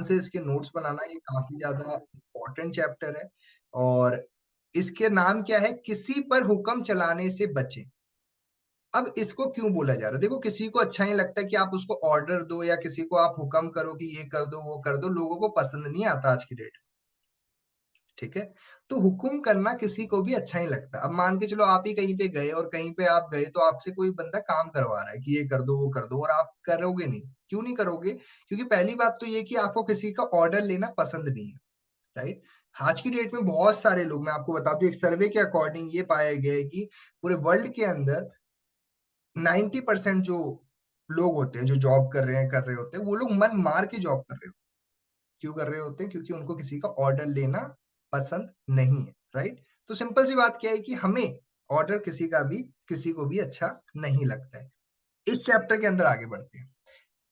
से इसके नोट्स बनाना, ये काफी ज्यादा इम्पोर्टेंट चैप्टर है। और इसके नाम क्या है, किसी पर हुक्म चलाने से बचे। अब इसको क्यों बोला जा रहा है, देखो किसी को अच्छा नहीं लगता कि आप उसको ऑर्डर दो या किसी को आप हुक्म करो कि ये कर दो वो कर दो, लोगों को पसंद नहीं आता आज की डेट में। ठीक है, तो हुक्म करना किसी को भी अच्छा नहीं लगता। अब मान के चलो आप ही कहीं पे गए और कहीं पे आप गए तो आपसे कोई बंदा काम करवा रहा है कि ये कर दो वो कर दो, और आप करोगे नहीं। क्यों नहीं करोगे, क्योंकि पहली बात तो ये कि आपको किसी का ऑर्डर लेना पसंद नहीं है, राइट। आज की डेट में बहुत सारे लोग, मैं आपको बता दूं, एक सर्वे के अकॉर्डिंग ये पाया गया है कि पूरे वर्ल्ड के अंदर 90% जो लोग होते हैं जो जॉब कर रहे होते हैं, वो लोग मन मार के जॉब कर रहे होते हैं। क्यों कर रहे होते हैं, क्योंकि उनको किसी का ऑर्डर लेना पसंद नहीं है, राइट। तो सिंपल सी बात क्या है कि हमें ऑर्डर किसी को भी अच्छा नहीं लगता है। इस चैप्टर के अंदर आगे बढ़ते हैं।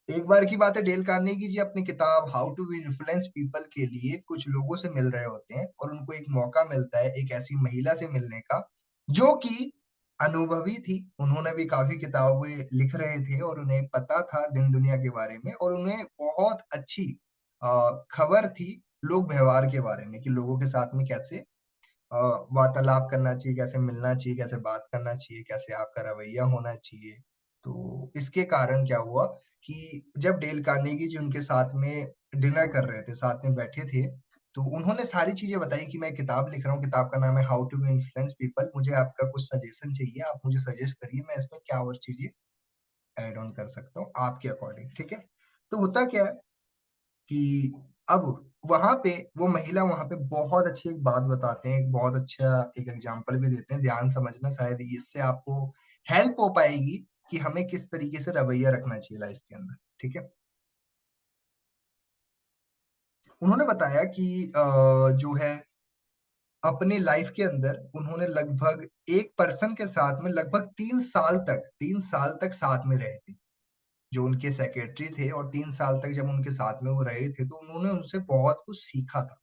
एक बार की बात है, डेल कार्नेगी जी अपनी किताब हाउ टू इन्फ्लुएंस पीपल के लिए कुछ लोगों से मिल रहे होते हैं, और उनको एक मौका मिलता है एक ऐसी महिला से मिलने का जो कि अनुभवी थी। उन्होंने भी काफी किताबें लिख रहे थे और उन्हें पता था दिन दुनिया के बारे में, और उन्हें बहुत अच्छी खबर थी लोग व्यवहार के बारे में, कि लोगों के साथ में कैसे वार्तालाप करना चाहिए, कैसे मिलना चाहिए, कैसे बात करना चाहिए, कैसे आपका रवैया होना चाहिए। तो इसके कारण क्या हुआ कि जब डेल कार्नेगी जी उनके साथ में डिनर कर रहे थे, साथ में बैठे थे, तो उन्होंने सारी चीजें बताई कि मैं किताब लिख रहा हूँ, किताब का नाम है हाउ टू इन्फ्लुएंस पीपल, मुझे आपका कुछ सजेशन चाहिए, आप मुझे सजेस्ट करिए मैं इसमें क्या और चीजें ऐड ऑन कर सकता हूँ आपके अकॉर्डिंग। ठीक है, तो होता क्या है कि अब वहां पे वो महिला वहां पे बहुत अच्छी एक बात बताते हैं, एक बहुत अच्छा एक एग्जांपल भी देते हैं, ध्यान समझना, शायद इससे आपको हेल्प हो पाएगी कि हमें किस तरीके से रवैया रखना चाहिए लाइफ के अंदर। ठीक है, उन्होंने बताया कि जो है अपने लाइफ के अंदर उन्होंने लगभग एक पर्सन के साथ में लगभग 3 साल तक साथ में रहे थे, जो उनके सेक्रेटरी थे, और 3 साल तक जब उनके साथ में वो रहे थे तो उन्होंने उनसे बहुत कुछ सीखा था।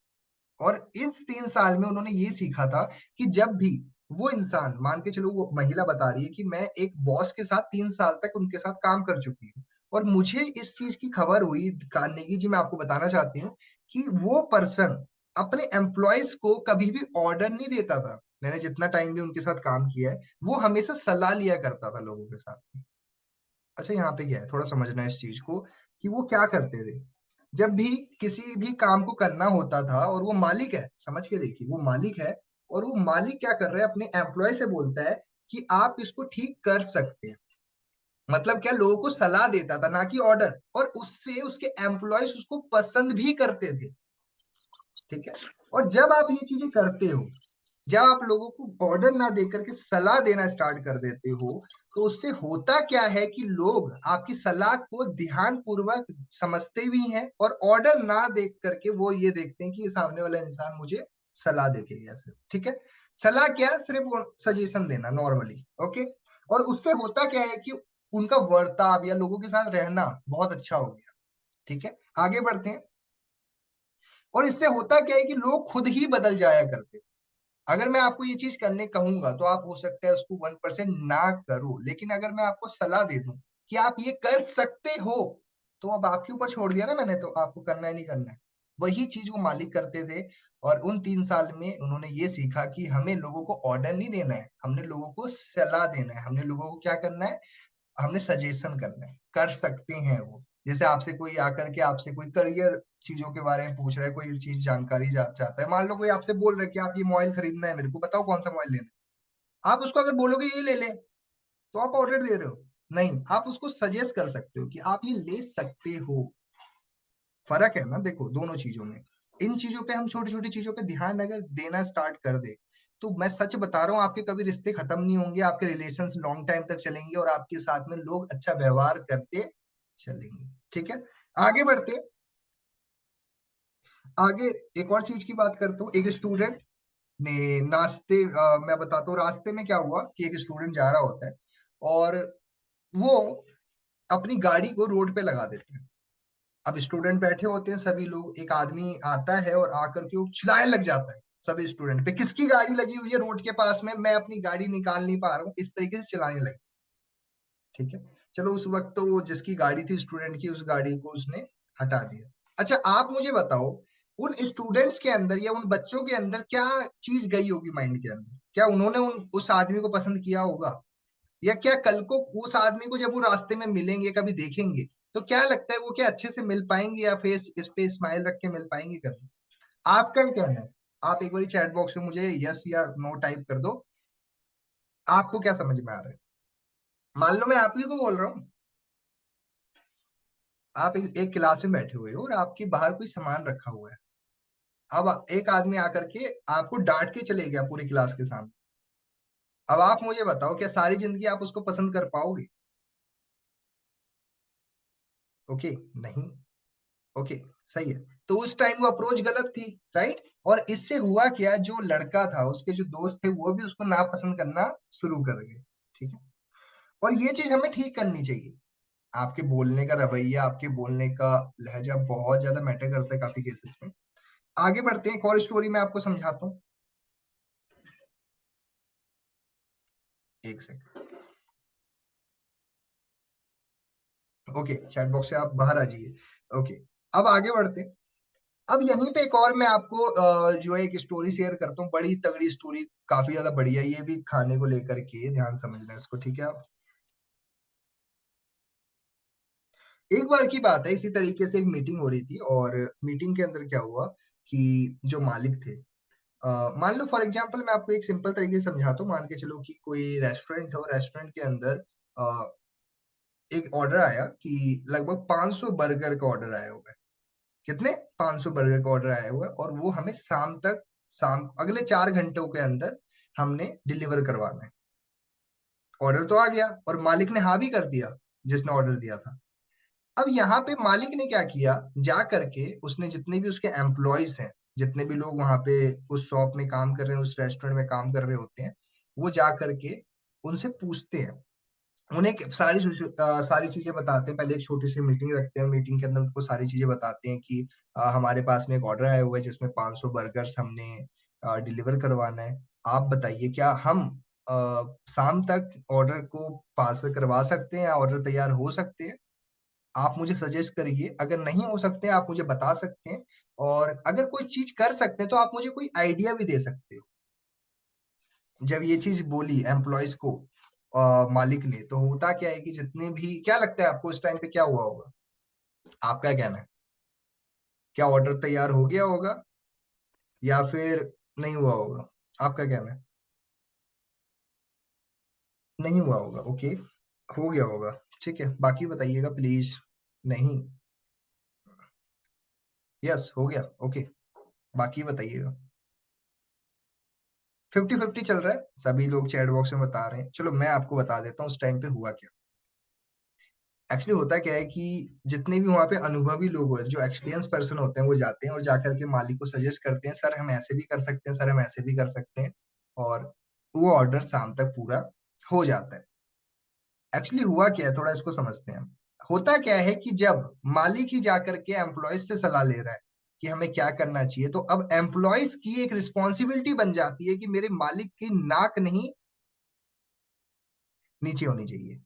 और इस 3 साल में उन्होंने ये सीखा था कि जब भी वो इंसान, मान के चलो वो महिला बता रही है कि मैं एक बॉस के साथ 3 साल तक उनके साथ काम कर चुकी हूँ, और मुझे इस चीज की खबर हुई, कार्नेगी जी मैं आपको बताना चाहती हूँ कि वो पर्सन अपने एम्प्लॉयज को कभी भी ऑर्डर नहीं देता था। मैंने जितना टाइम भी उनके साथ काम किया है, वो हमेशा सलाह लिया करता था लोगों के साथ में। अच्छा, यहाँ पे क्या है, थोड़ा समझना है इस चीज को कि वो क्या करते थे। जब भी किसी भी काम को करना होता था, और वो मालिक है, समझ के देखिए, वो मालिक है, और वो मालिक क्या कर रहा है, अपने एम्प्लॉय से बोलता है कि आप इसको ठीक कर सकते हैं। मतलब क्या, लोगों को सलाह देता था, ना कि ऑर्डर, और उससे उसके एम्प्लॉयज उसको पसंद भी करते थे। ठीक है, और जब आप ये चीजें करते हो, जब आप लोगों को ऑर्डर ना देकर के सलाह देना स्टार्ट कर देते हो, तो उससे होता क्या है कि लोग आपकी सलाह को ध्यान पूर्वक समझते भी हैं, और ऑर्डर ना देख करके वो ये देखते हैं कि ये सामने वाला इंसान मुझे सलाह देके गया सिर्फ। ठीक है, सलाह क्या है, सिर्फ सजेशन देना नॉर्मली। ओके, और उससे होता क्या है कि उनका वर्ताव या लोगों के साथ रहना बहुत अच्छा हो गया। ठीक है, आगे बढ़ते हैं। और इससे होता क्या है कि लोग खुद ही बदल जाया करते हैं। अगर मैं आपको ये चीज करने कहूंगा तो आप हो सकता है उसको 1% ना करो, लेकिन अगर मैं आपको सलाह दे दूं कि आप ये कर सकते हो, तो अब आपके ऊपर छोड़ दिया ना मैंने, तो आपको करना है नहीं करना है। वही चीज वो मालिक करते थे, और उन 3 साल में उन्होंने ये सीखा कि हमें लोगों को ऑर्डर नहीं देना है, हमने लोगों को सलाह देना है, हमने लोगों को क्या करना है, हमने सजेशन करना है, कर सकते हैं वो। जैसे आपसे कोई आकर के आपसे कोई करियर चीजों के बारे में पूछ रहा है, कोई चीज जानकारी चाहता है, मान लो कोई आपसे बोल रहा है कि आप ये मोबाइल खरीदना है, मेरे को बताओ कौन सा मोबाइल लेना है। आप उसको अगर बोलोगे ये ले ले, तो आप ऑर्डर दे रहे हो? नहीं, आप उसको सजेस्ट कर सकते हो कि आप ये ले सकते हो। फर्क है ना, देखो दोनों चीजों में। इन चीजों पे हम छोटी छोटी चीजों पे ध्यान अगर देना स्टार्ट कर दे, तो मैं सच बता रहा हूँ, आपके कभी रिश्ते खत्म नहीं होंगे, आपके रिलेशंस लॉन्ग टाइम तक चलेंगे, और आपके साथ में लोग अच्छा व्यवहार करते चलेंगे। ठीक है, आगे बढ़ते, आगे एक और चीज की बात करता हूँ। एक स्टूडेंट ने मैं बताता हूँ रास्ते में क्या हुआ कि एक स्टूडेंट जा रहा होता है, और वो अपनी गाड़ी को रोड पे लगा देते हैं। अब स्टूडेंट बैठे होते हैं सभी लोग, एक आदमी आता है और आकर के वो चिल्लाने लग जाता है सभी स्टूडेंट पे, किसकी गाड़ी लगी हुई है रोड के पास में, मैं अपनी गाड़ी निकाल नहीं पा रहा हूँ, इस तरीके से चिल्लाने लगे। ठीक है, चलो उस वक्त तो वो जिसकी गाड़ी थी स्टूडेंट की, उस गाड़ी को उसने हटा दिया। अच्छा आप मुझे बताओ, उन स्टूडेंट्स के अंदर या उन बच्चों के अंदर क्या चीज गई होगी माइंड के अंदर? क्या उन्होंने उस आदमी को पसंद किया होगा? या क्या कल को उस आदमी को जब वो रास्ते में मिलेंगे, कभी देखेंगे, तो क्या लगता है वो क्या अच्छे से मिल पाएंगे या फेस इस पे स्माइल रख के मिल पाएंगे कभी? आपका क्या कहना है? आप एक बार चैट बॉक्स में मुझे यस या नो टाइप कर दो। आपको क्या समझ में आ रहा है? मान लो मैं आप ही को बोल रहा हूँ। आप एक क्लास में बैठे हुए हो और आपके बाहर कोई सामान रखा हुआ है। अब एक आदमी आकर के आपको डांट के चले गया पूरी क्लास के सामने। अब आप मुझे बताओ, क्या सारी जिंदगी आप उसको पसंद कर पाओगे? ओके, नहीं। ओके, सही है। तो उस टाइम वो अप्रोच गलत थी, राइट? और इससे हुआ क्या, जो लड़का था उसके जो दोस्त थे वो भी उसको नापसंद करना शुरू कर गए। ठीक है। और ये चीज हमें ठीक करनी चाहिए। आपके बोलने का रवैया, आपके बोलने का लहजा बहुत ज्यादा मैटर करता है काफी केसेस में। आगे बढ़ते हैं, एक और स्टोरी मैं आपको समझाता हूँ। एक सेकंड। ओके, चैट बॉक्स से आप बाहर आ जाइए। ओके, अब आगे बढ़ते हैं। अब यहीं पे एक और मैं आपको जो है एक स्टोरी शेयर करता हूँ, बड़ी तगड़ी स्टोरी, काफी ज्यादा बढ़िया। ये भी खाने को लेकर के, ध्यान समझना इसको, ठीक है आप? एक बार की बात है, इसी तरीके से एक मीटिंग हो रही थी, और मीटिंग के अंदर क्या हुआ कि जो मालिक थे, मान लो फॉर एग्जांपल मैं आपको एक सिंपल तरीके से समझाता हूँ। मान के चलो कि कोई रेस्टोरेंट है, और रेस्टोरेंट के अंदर एक ऑर्डर आया कि लगभग 500 बर्गर का ऑर्डर आया हुआ है। कितने? 500 बर्गर का ऑर्डर आया हुआ है, और वो हमें शाम अगले 4 घंटों के अंदर हमने डिलीवर करवाना है। ऑर्डर तो आ गया और मालिक ने हाँ भी कर दिया, जिसने ऑर्डर दिया था। अब यहाँ पे मालिक ने क्या किया, जा करके उसने जितने भी उसके एम्प्लॉयज हैं, जितने भी लोग वहां पे उस शॉप में काम कर रहे हैं, उस रेस्टोरेंट में काम कर रहे होते हैं, वो जा करके उनसे पूछते हैं। उन्हें सारी चीजें बताते हैं। पहले एक छोटी सी मीटिंग रखते हैं, मीटिंग के अंदर उनको सारी चीजें बताते हैं कि हमारे पास में एक ऑर्डर आया हुआ है जिसमें 500 बर्गर्स हमने डिलीवर करवाना है। आप बताइए, क्या हम शाम तक ऑर्डर को पार्सल करवा सकते हैं या ऑर्डर तैयार हो सकते हैं? आप मुझे सजेस्ट करिए। अगर नहीं हो सकते आप मुझे बता सकते हैं, और अगर कोई चीज कर सकते हैं तो आप मुझे कोई आइडिया भी दे सकते हो। जब ये चीज बोली एम्प्लॉयज को मालिक ने, तो होता क्या है कि जितने भी, क्या लगता है आपको उस टाइम पे क्या हुआ होगा? आपका क्या कहना है? क्या ऑर्डर तैयार हो गया होगा या फिर नहीं हुआ होगा? आपका कहना है? नहीं हुआ होगा, ओके। हो गया होगा, ठीक है। बाकी बताइएगा प्लीज। नहीं। यस, हो गया, ओके। बाकी बताइएगा। 50-50 चल रहा है, सभी लोग चैट बॉक्स में बता रहे हैं। चलो मैं आपको बता देता हूँ उस टाइम पे हुआ क्या। एक्चुअली होता क्या है कि जितने भी वहाँ पे अनुभवी लोग होते हैं, जो एक्सपीरियंस पर्सन होते हैं, वो जाते हैं और जाकर के मालिक को सजेस्ट करते हैं, सर हम ऐसे भी कर सकते हैं, सर हम ऐसे भी कर सकते हैं। और वो ऑर्डर शाम तक पूरा हो जाता है। एक्चुअली हुआ क्या है, थोड़ा इसको समझते हैं हम। होता क्या है कि जब मालिक ही जाकर के एम्प्लॉयज से सलाह ले रहा है कि हमें क्या करना चाहिए, तो अब एम्प्लॉयज की एक रिस्पॉन्सिबिलिटी बन जाती है कि मेरे मालिक की नाक नहीं नीचे होनी चाहिए,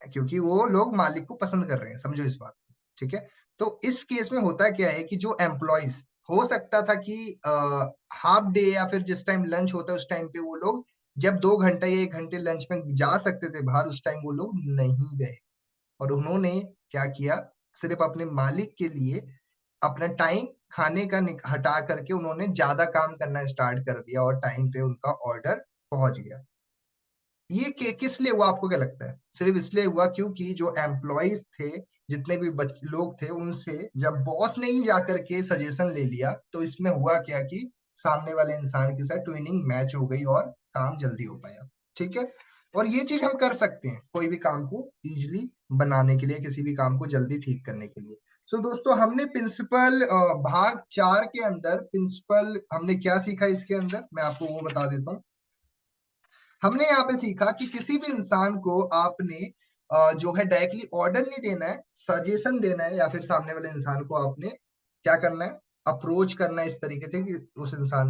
क्योंकि वो लोग मालिक को पसंद कर रहे हैं, समझो इस बात को, ठीक है? तो इस केस में होता क्या है कि जो एम्प्लॉयज, हो सकता था कि हाफ डे या फिर जिस टाइम लंच होता है उस टाइम पे वो लोग, जब 2 घंटे या 1 घंटे लंच में जा सकते थे बाहर, उस टाइम वो लोग नहीं गए। और उन्होंने क्या किया, सिर्फ अपने मालिक के लिए अपना टाइम खाने का हटा करके उन्होंने ज्यादा काम करना स्टार्ट कर दिया, और टाइम पे उनका ऑर्डर पहुंच गया। ये किस लिए हुआ आपको क्या लगता है? सिर्फ इसलिए हुआ क्योंकि जो एम्प्लॉय थे, जितने भी लोग थे, उनसे जब बॉस ने ही जाकर के सजेशन ले लिया, तो इसमें हुआ क्या कि सामने वाले इंसान के साथ ट्विनिंग मैच हो गई और काम जल्दी हो पाया। ठीक है। और ये चीज हम कर सकते हैं कोई भी काम को इजिली बनाने के लिए, किसी भी काम को जल्दी ठीक करने के लिए। सो दोस्तों, हमने प्रिंसिपल भाग 4 के अंदर प्रिंसिपल हमने क्या सीखा इसके अंदर, मैं आपको वो बता देता हूँ। हमने यहाँ पे सीखा कि किसी भी इंसान को आपने जो है डायरेक्टली ऑर्डर नहीं देना है, सजेशन देना है, या फिर सामने वाले इंसान को आपने क्या करना है, अप्रोच करना है इस तरीके से कि उस इंसान